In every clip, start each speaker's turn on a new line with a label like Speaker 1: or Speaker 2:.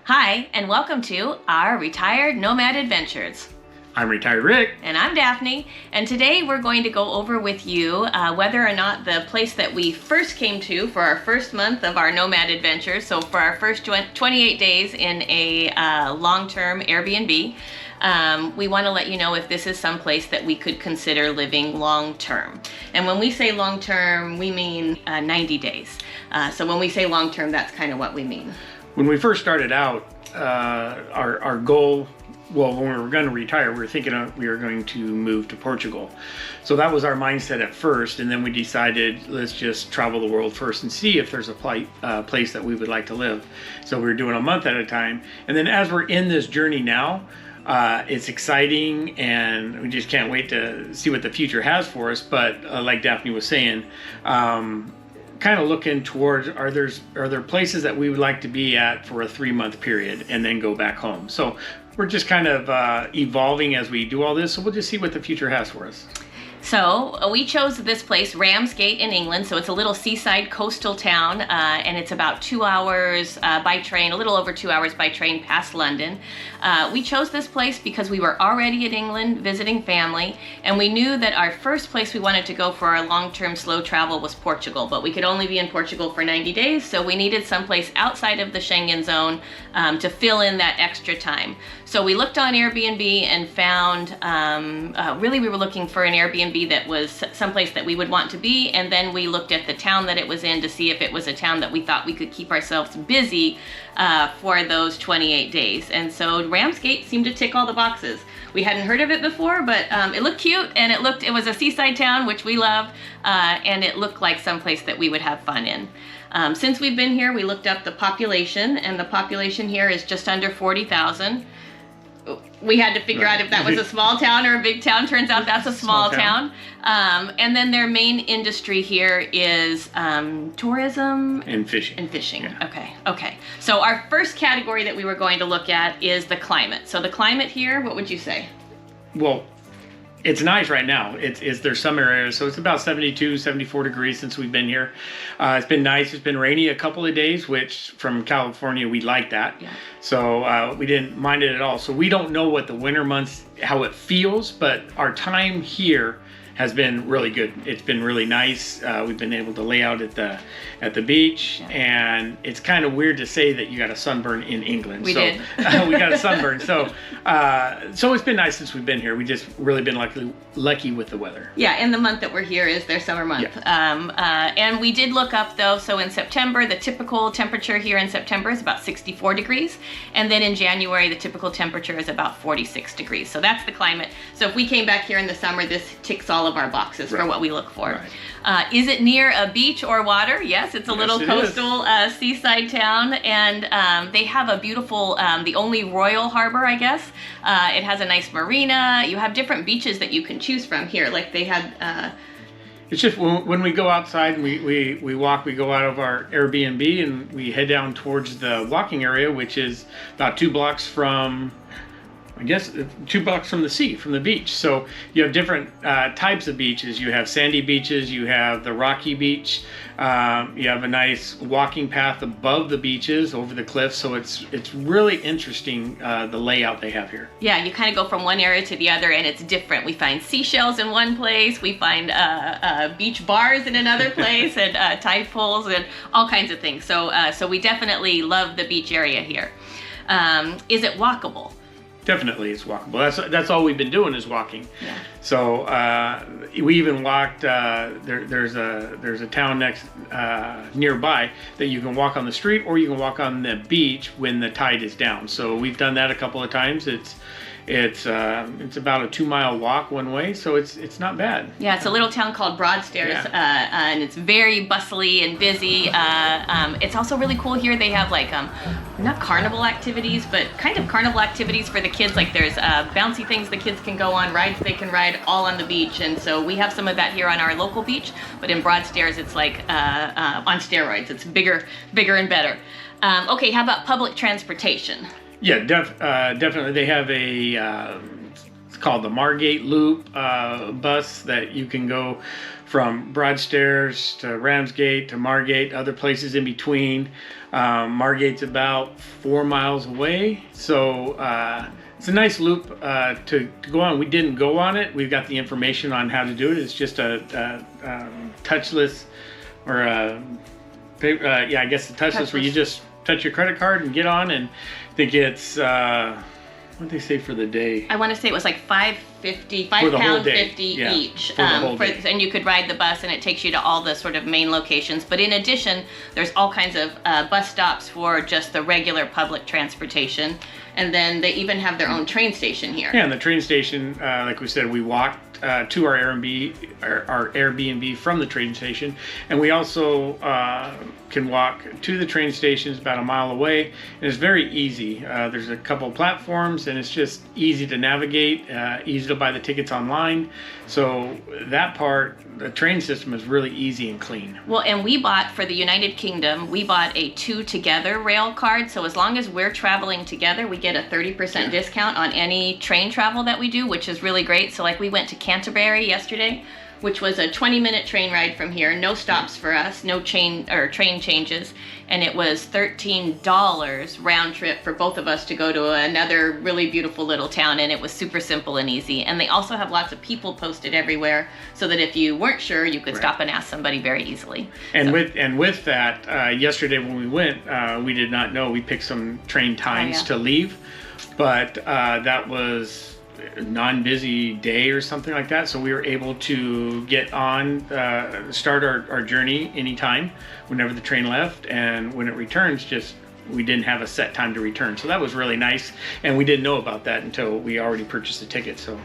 Speaker 1: Hi, and welcome to our Retired Nomad Adventures.
Speaker 2: I'm Retired Rick.
Speaker 1: And I'm Daphne, and today we're going to go over with you whether or not the place that we first came to for our first month of our Nomad Adventures, so for our first 28 days in a long-term Airbnb, we want to let you know if this is some place that we could consider living long-term. And when we say long-term, we mean 90 days. So when we say long-term, that's kind of what we mean.
Speaker 2: When we first started out, our goal, well, when we were going to retire, we were thinking we were going to move to Portugal. So that was our mindset at first, and then we decided let's just travel the world first and see if there's a place that we would like to live. So we were doing a month at a time, and then as we're in this journey now, it's exciting, and we just can't wait to see what the future has for us. But like Daphne was saying, kind of looking towards are there places that we would like to be at for a 3-month period and then go back home. So we're just kind of evolving as we do all this. So we'll just see what the future has for us.
Speaker 1: So we chose this place, Ramsgate in England. So it's a little seaside coastal town, and it's about 2 hours by train, a little over 2 hours by train past London. We chose this place because we were already in England visiting family, and we knew that our first place we wanted to go for our long-term slow travel was Portugal, but we could only be in Portugal for 90 days, so we needed someplace outside of the Schengen zone to fill in that extra time. So we looked on Airbnb and found, really we were looking for an Airbnb that was someplace that we would want to be, and then we looked at the town that it was in to see if it was a town that we thought we could keep ourselves busy for those 28 days. And so Ramsgate seemed to tick all the boxes. We hadn't heard of it before, but it looked cute, and it was a seaside town, which we love, and it looked like someplace that we would have fun in. Since we've been here, we looked up the population, and the population here is just under 40,000. We had to figure out if that was a small town or a big town. Turns out that's a small town. And then their main industry here is tourism
Speaker 2: and fishing.
Speaker 1: Yeah. Okay. So our first category that we were going to look at is the climate. So the climate here, what would you say?
Speaker 2: Well, it's nice right now. There's some areas, so it's about 72, 74 degrees since we've been here. It's been nice. It's been rainy a couple of days, which from California, we like that. Yeah. So we didn't mind it at all. So we don't know what the winter months, how it feels, but our time here has been really good. It's been really nice. We've been able to lay out at the beach, and it's kind of weird to say that you got a sunburn in England.
Speaker 1: We did.
Speaker 2: We got a sunburn. So it's been nice since we've been here. We just really been lucky with the weather.
Speaker 1: Yeah, and the month that we're here is their summer month. Yeah. And we did look up though. So in September, the typical temperature here in September is about 64 degrees, and then in January, the typical temperature is about 46 degrees. So that's the climate. So if we came back here in the summer, this ticks all of our boxes for what we look for. Right. Is it near a beach or water? Yes, it's a little coastal seaside town, and they have a beautiful, the only royal harbor, I guess. It has a nice marina. You have different beaches that you can choose from here. Like they had.
Speaker 2: It's just when we go outside and we walk, we go out of our Airbnb and we head down towards the walking area, which is about 2 blocks from, I guess, 2 blocks from the sea, from the beach. So you have different types of beaches. You have sandy beaches, you have the rocky beach, you have a nice walking path above the beaches, over the cliffs. So it's really interesting, the layout they have here. Yeah,
Speaker 1: you kind of go from one area to the other, and it's different. We find seashells in one place, we find beach bars in another place, and tide pools and all kinds of things. So we definitely love the beach area here. Is it walkable?
Speaker 2: Definitely, it's walkable. That's all we've been doing is walking.
Speaker 1: Yeah.
Speaker 2: So we even walked. There's a town nearby that you can walk on the street, or you can walk on the beach when the tide is down. So we've done that a couple of times. It's about a 2-mile walk one way, so it's not bad.
Speaker 1: Yeah, it's a little town called Broadstairs, and it's very bustly and busy. It's also really cool here. They have like not carnival activities, but kind of carnival activities for the kids. Like there's bouncy things the kids can go on, rides they can ride, all on the beach. And so we have some of that here on our local beach, but in Broadstairs it's like on steroids. It's bigger and better. Okay, how about public transportation?
Speaker 2: Yeah, definitely. They have a it's called the Margate Loop bus that you can go from Broadstairs to Ramsgate to Margate, other places in between. Margate's about 4 miles away, so it's a nice loop to go on. We didn't go on it. We've got the information on how to do it. It's just a touchless, or yeah, I guess the touchless, where you just touch your credit card and get on. And I think it's what did they say for the day?
Speaker 1: I want to say it was like £5.50
Speaker 2: Yeah,
Speaker 1: each,
Speaker 2: for the whole day.
Speaker 1: and you could ride the bus, and it takes you to all the sort of main locations. But in addition, there's all kinds of bus stops for just the regular public transportation, and then they even have their own train station here.
Speaker 2: Yeah, and the train station, like we said, we walked to our Airbnb from the train station, and we also can walk to the train station. It's about a mile away, and it's very easy. There's a couple platforms, and it's just easy to navigate, easy to buy the tickets online. So that part, the train system is really easy and clean.
Speaker 1: Well, and we bought, for the United Kingdom, we bought a 2 Together rail card. So as long as we're traveling together, we get a 30% discount on any train travel that we do, which is really great. So like we went to Canterbury yesterday, which was a 20-minute train ride from here, no stops for us, no train changes, and it was $13 round trip for both of us to go to another really beautiful little town, and it was super simple and easy. And they also have lots of people posted everywhere, so that if you weren't sure, you could stop and ask somebody very easily.
Speaker 2: And with that, yesterday when we went, we did not know. We picked some train times to leave, but that was non-busy day or something like that, so we were able to get on, start our journey anytime, whenever the train left, and when it returns, just we didn't have a set time to return. So that was really nice, and we didn't know about that until we already purchased the ticket. So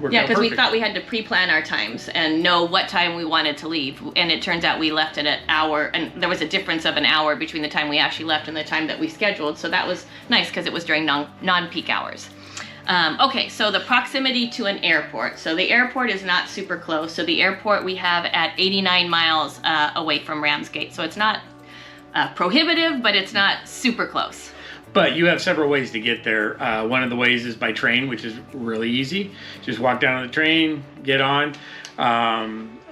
Speaker 1: yeah, because we thought we had to pre-plan our times and know what time we wanted to leave, and it turns out we left at an hour, and there was a difference of an hour between the time we actually left and the time that we scheduled. So that was nice because it was during non-peak hours. Okay, so the proximity to an airport. So the airport is not super close. So the airport we have at 89 miles away from Ramsgate. So it's not prohibitive, but it's not super close.
Speaker 2: But you have several ways to get there. One of the ways is by train, which is really easy. Just walk down to the train, get on.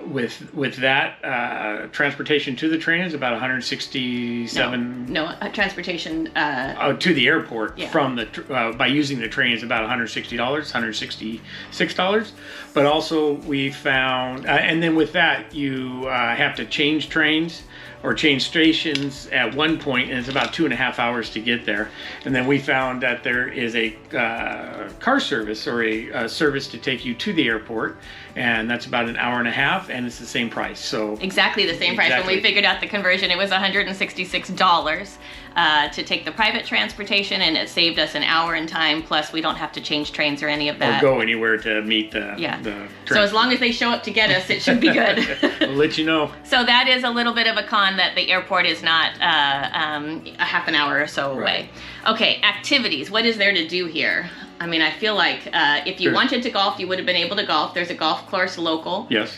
Speaker 2: With that, transportation to the train is about 167.
Speaker 1: No, transportation.
Speaker 2: To the airport from the by using the train is about $160, $166. But also we found, and then with that you have to change trains or change stations at one point, and it's about 2.5 hours to get there. And then we found that there is a car service, or a service to take you to the airport, and that's about 1.5 hours, and it's the same price. So
Speaker 1: exactly the same price. When we figured out the conversion, it was $166 to take the private transportation, and it saved us an hour in time. Plus, we don't have to change trains or any of that.
Speaker 2: Or go anywhere to meet the train.
Speaker 1: So as long as they show up to get us, it should be good.
Speaker 2: I'll let you know.
Speaker 1: So that is a little bit of a con, that the airport is not a half an hour or so away. Okay, activities. What is there to do here? I mean, I feel like if you wanted to golf, you would have been able to golf. There's a golf course local.
Speaker 2: Yes.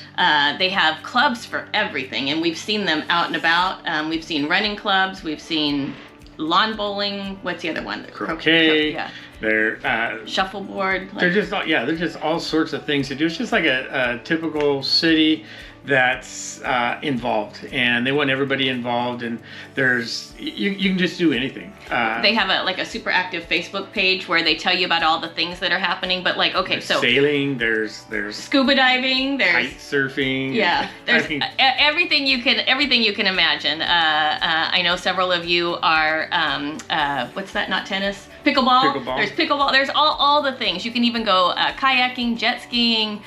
Speaker 1: They have clubs for everything, and we've seen them out and about. We've seen running clubs. We've seen lawn bowling. What's the other one?
Speaker 2: Croquet.
Speaker 1: Yeah.
Speaker 2: They're
Speaker 1: shuffleboard.
Speaker 2: They're just all sorts of things to do. It's just like a typical city that's involved, and they want everybody involved, and there's you can just do anything.
Speaker 1: They have a super active Facebook page where they tell you about all the things that are happening, but
Speaker 2: there's sailing, there's
Speaker 1: scuba diving, there's
Speaker 2: kite surfing,
Speaker 1: there's everything you can imagine. I know several of you are what's that, not tennis, pickleball. There's pickleball, there's all the things. You can even go kayaking, jet skiing.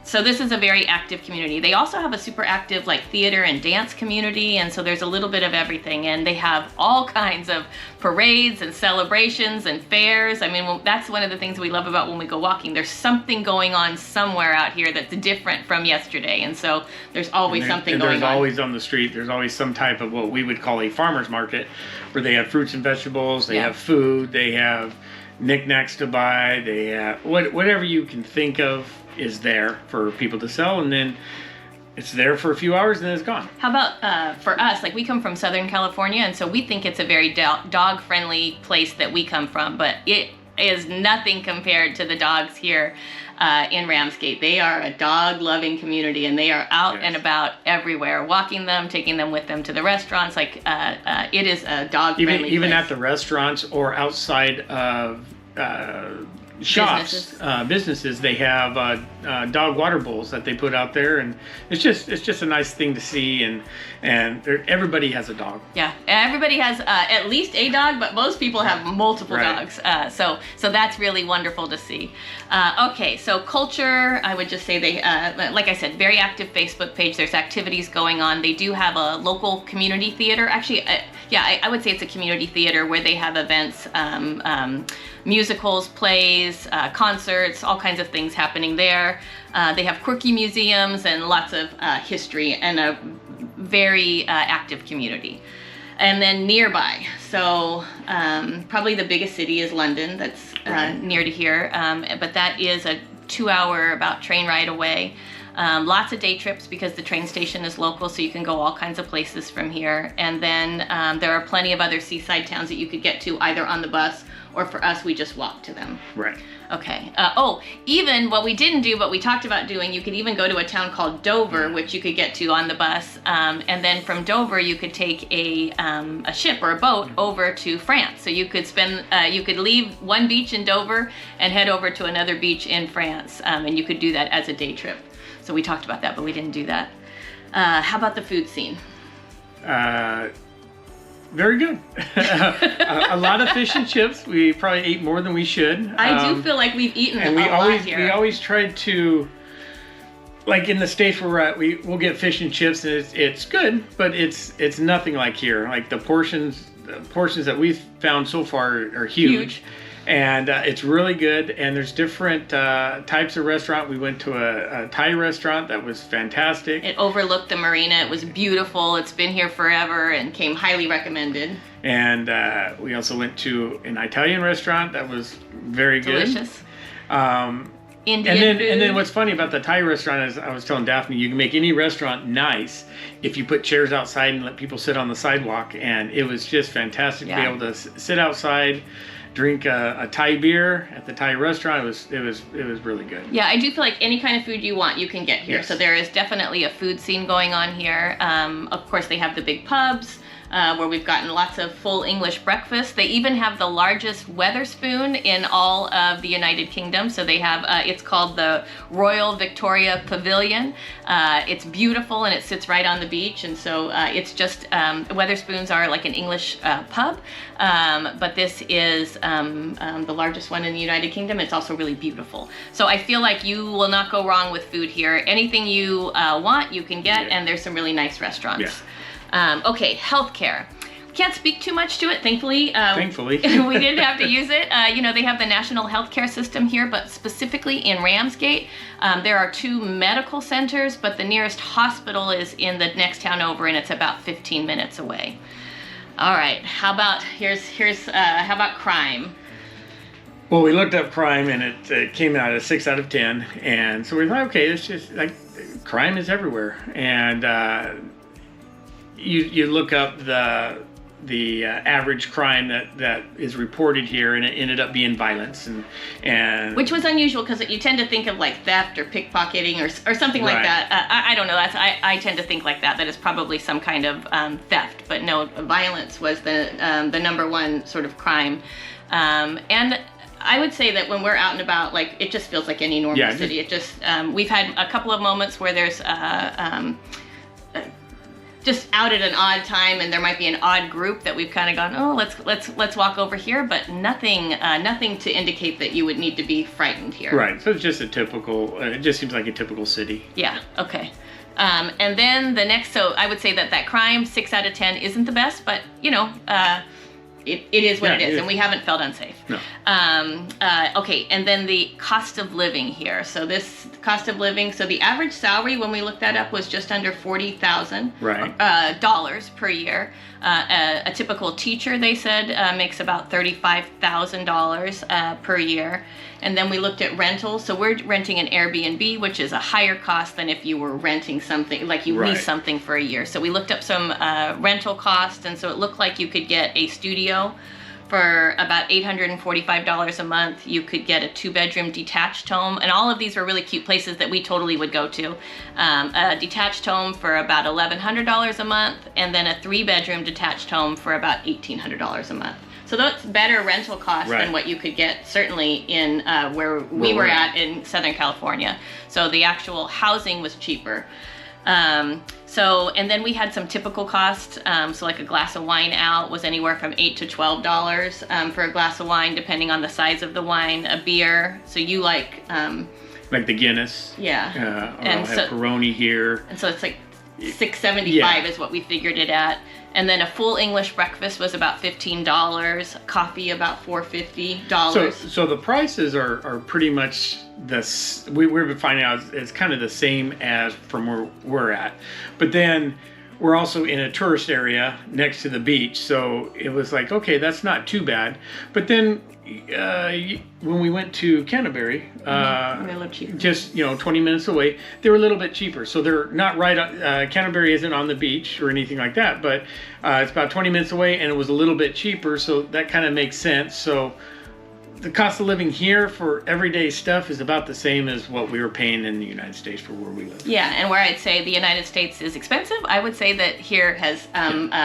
Speaker 1: So this is a very active community. They also have a super active theater and dance community, and so there's a little bit of everything, and they have all kinds of parades and celebrations and fairs. I mean, that's one of the things we love about when we go walking. There's something going on somewhere out here that's different from yesterday, and so there's always something going on.
Speaker 2: There's always on the street, there's always some type of what we would call a farmer's market, where they have fruits and vegetables, they have food, they have knickknacks to buy, they have whatever you can think of is there for people to sell, and then it's there for a few hours and then it's gone.
Speaker 1: How about for us, we come from Southern California, and so we think it's a very dog friendly place that we come from, but is nothing compared to the dogs here in Ramsgate. They are a dog-loving community, and they are out and about everywhere, walking them, taking them with them to the restaurants. Like it is a dog-friendly
Speaker 2: even
Speaker 1: place.
Speaker 2: at the restaurants or outside of shops, businesses, they have dog water bowls that they put out there, and it's just a nice thing to see, and everybody has a dog.
Speaker 1: Yeah, everybody has at least a dog, but most people have multiple dogs. So that's really wonderful to see. Okay, so culture, I would just say they, like I said, very active Facebook page. There's activities going on. They do have a local community theater. Actually, I would say it's a community theater where they have events, musicals, plays, concerts, all kinds of things happening there. They have quirky museums and lots of history, and a very active community. And then nearby, so probably the biggest city is London. That's near to here, but that is a 2-hour about train ride away. Lots of day trips because the train station is local, so you can go all kinds of places from here. And then there are plenty of other seaside towns that you could get to either on the bus, or for us, we just walk to them.
Speaker 2: Right.
Speaker 1: Okay. Even what we didn't do, but we talked about doing, you could even go to a town called Dover, which you could get to on the bus. And then from Dover, you could take a ship or a boat over to France. So you could you could leave one beach in Dover and head over to another beach in France. And you could do that as a day trip. So we talked about that, but we didn't do that. How about the food scene?
Speaker 2: Very good. A lot of fish and chips. We probably ate more than we should.
Speaker 1: I do feel like we've eaten a lot here.
Speaker 2: We always tried to, like in the States where we're at, we'll get fish and chips, and it's good, but it's nothing like here. Like the portions that we've found so far are huge. And it's really good, and there's different types of restaurant. We went to a Thai restaurant that was fantastic.
Speaker 1: It overlooked the marina. It was beautiful. It's been here forever and came highly recommended.
Speaker 2: And we also went to an Italian restaurant that was very good.
Speaker 1: Delicious. Indian food.
Speaker 2: And then what's funny about the Thai restaurant is, I was telling Daphne, you can make any restaurant nice if you put chairs outside and let people sit on the sidewalk. And it was just fantastic to be able to sit outside, drink a Thai beer at the Thai restaurant. It was really good.
Speaker 1: Yeah, I do feel like any kind of food you want, you can get here.
Speaker 2: Yes.
Speaker 1: So there is definitely a food scene going on here. Of course, they have the big pubs where we've gotten lots of full English breakfast. They even have the largest Weatherspoon in all of the United Kingdom. So they have, it's called the Royal Victoria Pavilion. It's beautiful, and it sits right on the beach. And so it's just, Weatherspoons are like an English pub, but this is the largest one in the United Kingdom. It's also really beautiful. So I feel like you will not go wrong with food here. Anything you want, you can get, and there's some really nice restaurants.
Speaker 2: Yeah.
Speaker 1: Okay, healthcare. Can't speak too much to it, thankfully.
Speaker 2: Thankfully.
Speaker 1: We didn't have to use it. They have the national healthcare system here, but specifically in Ramsgate, there are 2 medical centers, but the nearest hospital is in the next town over, and it's about 15 minutes away. All right, how about, how about crime?
Speaker 2: Well, we looked up crime, and it came out at 6 out of 10, and so we thought, okay, it's just like crime is everywhere, and you look up the average crime that is reported here, and it ended up being violence, and
Speaker 1: which was unusual because you tend to think of like theft or pickpocketing or something like that. I don't know. I tend to think like that is probably some kind of theft, but no, violence was the number one sort of crime, and I would say that when we're out and about, like, it just feels like any normal city. It just we've had a couple of moments where there's just out at an odd time, and there might be an odd group that we've kind of gone, oh, let's walk over here, but nothing to indicate that you would need to be frightened here.
Speaker 2: Right. So it's just a typical. It just seems like a typical city.
Speaker 1: Yeah. Okay. And then the next, so I would say that crime 6 out of 10 isn't the best, but it is what it is, and we haven't felt unsafe.
Speaker 2: No.
Speaker 1: Okay, and then the cost of living here. So this cost of living, so the average salary when we looked that up was just under $40,000 dollars per year. A typical teacher, they said, makes about $35,000 per year. And then we looked at rentals. So we're renting an Airbnb, which is a higher cost than if you were renting something, like you lease something for a year. So we looked up some rental costs, and so it looked like you could get a studio For about $845 a month, you could get a 2-bedroom detached home, and all of these were really cute places that we totally would go to. A detached home for about $1,100 a month, and then a 3-bedroom detached home for about $1,800 a month. So that's better rental cost than what you could get certainly in where we were at in Southern California. So the actual housing was cheaper. And then we had some typical costs. So like a glass of wine out was anywhere from $8 to $12 for a glass of wine, depending on the size of the wine. A beer, so you like
Speaker 2: the Guinness.
Speaker 1: Yeah.
Speaker 2: And I'll have Peroni here.
Speaker 1: And so it's like $6.75 is what we figured it at. And then a full English breakfast was about $15. Coffee about $4.50.
Speaker 2: So the prices are pretty much we're finding out it's kind of the same as from where we're at, but then we're also in a tourist area next to the beach, so it was like, okay, that's not too bad. But then when we went to Canterbury, just 20 minutes away, they were a little bit cheaper. So they're not right on, Canterbury isn't on the beach or anything like that, but it's about 20 minutes away, and it was a little bit cheaper, so that kind of makes sense. So the cost of living here for everyday stuff is about the same as what we were paying in the United States for where we live.
Speaker 1: Yeah, and where I'd say the United States is expensive, I would say that here has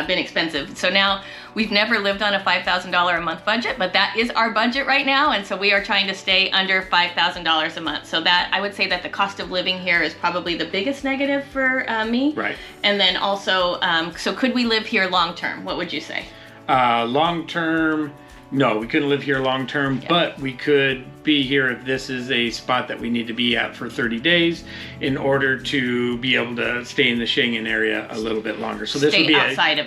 Speaker 1: been expensive. So now we've never lived on a $5,000 a month budget, but that is our budget right now, and so we are trying to stay under $5,000 a month. So that I would say that the cost of living here is probably the biggest negative for me.
Speaker 2: Right.
Speaker 1: And then also, so could we live here long term? What would you say?
Speaker 2: Long term. No, we couldn't live here long term, but we could be here if this is a spot that we need to be at for 30 days in order to be able to stay in the Schengen area a little bit longer. So this would be outside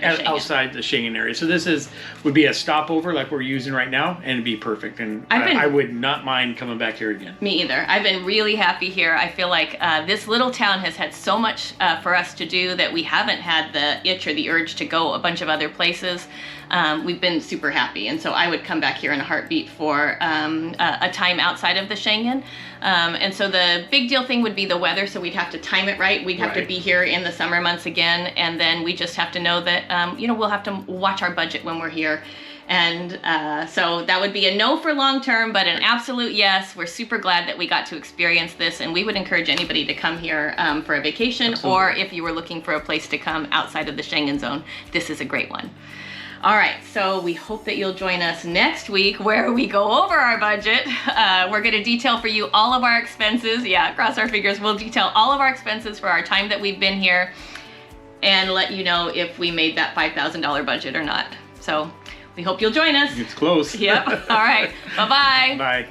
Speaker 2: the Schengen area. So this would be a stopover like we're using right now, and it'd be perfect. And I would not mind coming back here again.
Speaker 1: Me either. I've been really happy here. I feel like this little town has had so much for us to do that we haven't had the itch or the urge to go a bunch of other places. We've been super happy, and so I would come back here in a heartbeat for a time outside of the Schengen. And so the big deal thing would be the weather, so we'd have to time it right. We'd have to be here in the summer months again, and then we just have to know that we'll have to watch our budget when we're here. And so that would be a no for long term, but an absolute yes. We're super glad that we got to experience this, and we would encourage anybody to come here for a vacation, or if you were looking for a place to come outside of the Schengen zone, this is a great one. All right, so we hope that you'll join us next week where we go over our budget. We're going to detail for you all of our expenses. Yeah, cross our fingers. We'll detail all of our expenses for our time that we've been here and let you know if we made that $5,000 budget or not. So we hope you'll join us.
Speaker 2: It's close.
Speaker 1: Yep. All right. Bye-bye.
Speaker 2: Bye.